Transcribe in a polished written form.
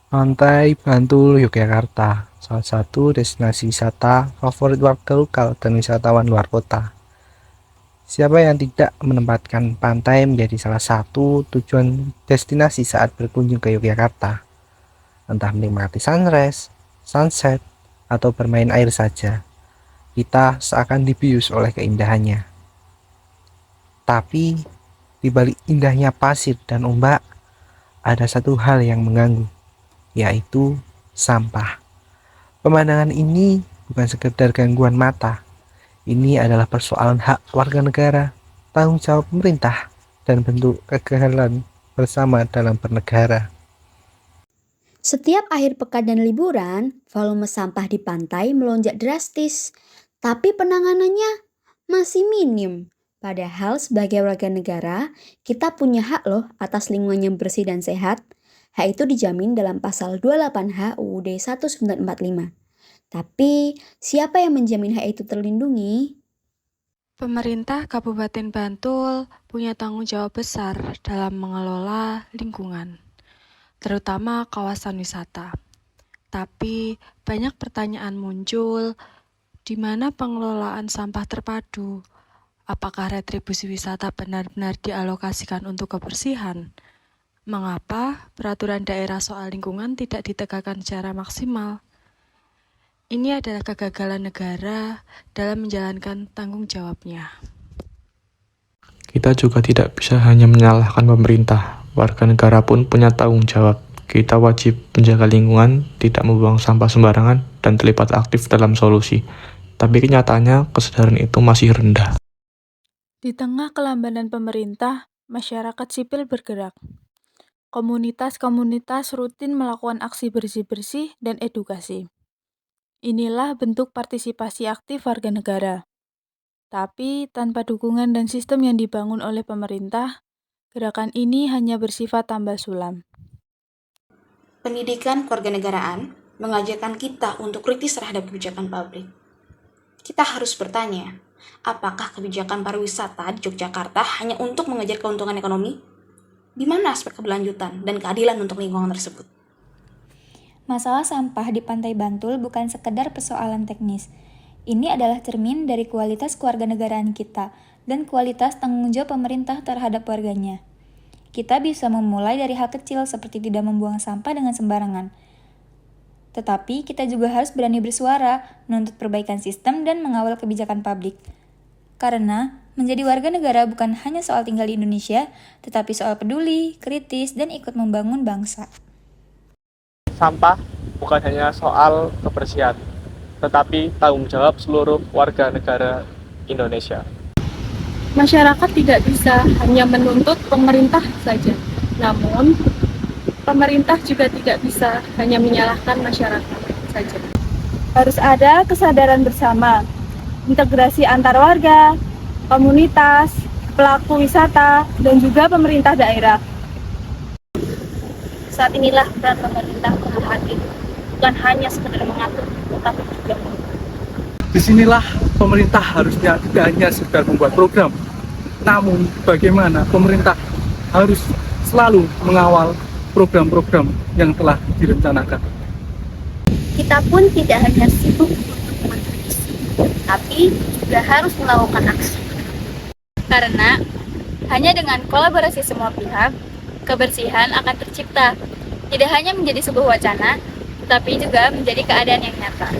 Pantai Bantul, Yogyakarta, salah satu destinasi wisata favorit warga lokal dan wisatawan luar kota. Siapa yang tidak menempatkan pantai menjadi salah satu tujuan destinasi saat berkunjung ke Yogyakarta, entah menikmati sunrise, sunset, atau bermain air saja. Kita seakan dibius oleh keindahannya. Tapi, di balik indahnya pasir dan ombak, ada satu hal yang mengganggu, yaitu sampah. Pemandangan ini bukan sekedar gangguan mata. Ini adalah persoalan hak warga negara, tanggung jawab pemerintah, dan bentuk kegagalan bersama dalam bernegara. Setiap akhir pekan dan liburan, volume sampah di pantai melonjak drastis, tapi penanganannya masih minim. Padahal sebagai warga negara, kita punya hak loh atas lingkungan yang bersih dan sehat. Hak itu dijamin dalam pasal 28H UUD 1945. Tapi, siapa yang menjamin hak itu terlindungi? Pemerintah Kabupaten Bantul punya tanggung jawab besar dalam mengelola lingkungan, terutama kawasan wisata. Tapi banyak pertanyaan muncul, di mana pengelolaan sampah terpadu? Apakah retribusi wisata benar-benar dialokasikan untuk kebersihan? Mengapa peraturan daerah soal lingkungan tidak ditegakkan secara maksimal? Ini adalah kegagalan negara dalam menjalankan tanggung jawabnya. Kita juga tidak bisa hanya menyalahkan pemerintah. Warga negara pun punya tanggung jawab. Kita wajib menjaga lingkungan, tidak membuang sampah sembarangan, dan terlibat aktif dalam solusi. Tapi kenyataannya, kesadaran itu masih rendah. Di tengah kelambanan pemerintah, masyarakat sipil bergerak. Komunitas-komunitas rutin melakukan aksi bersih-bersih dan edukasi. Inilah bentuk partisipasi aktif warga negara. Tapi tanpa dukungan dan sistem yang dibangun oleh pemerintah, gerakan ini hanya bersifat tambal sulam. Pendidikan kewarganegaraan mengajarkan kita untuk kritis terhadap kebijakan publik. Kita harus bertanya, apakah kebijakan pariwisata di Yogyakarta hanya untuk mengejar keuntungan ekonomi? Di mana aspek keberlanjutan dan keadilan untuk lingkungan tersebut? Masalah sampah di Pantai Bantul bukan sekedar persoalan teknis. Ini adalah cermin dari kualitas kewarganegaraan kita dan kualitas tanggung jawab pemerintah terhadap warganya. Kita bisa memulai dari hal kecil seperti tidak membuang sampah dengan sembarangan. Tetapi kita juga harus berani bersuara, menuntut perbaikan sistem dan mengawal kebijakan publik. Karena menjadi warga negara bukan hanya soal tinggal di Indonesia, tetapi soal peduli, kritis, dan ikut membangun bangsa. Sampah bukan hanya soal kebersihan, tetapi tanggung jawab seluruh warga negara Indonesia. Masyarakat tidak bisa hanya menuntut pemerintah saja, namun pemerintah juga tidak bisa hanya menyalahkan masyarakat saja. Harus ada kesadaran bersama, integrasi antar warga, komunitas, pelaku wisata, dan juga pemerintah daerah. Saat inilah peran pemerintah untuk hadir, bukan hanya sekedar mengatur, tetapi juga mengubah. Disinilah pemerintah harusnya tidak hanya sekedar membuat program, namun bagaimana pemerintah harus selalu mengawal program-program yang telah direncanakan. Kita pun tidak hanya sibuk untuk mengkritisi, tapi juga harus melakukan aksi. Karena hanya dengan kolaborasi semua pihak, kebersihan akan tercipta. Tidak hanya menjadi sebuah wacana, tetapi juga menjadi keadaan yang nyata.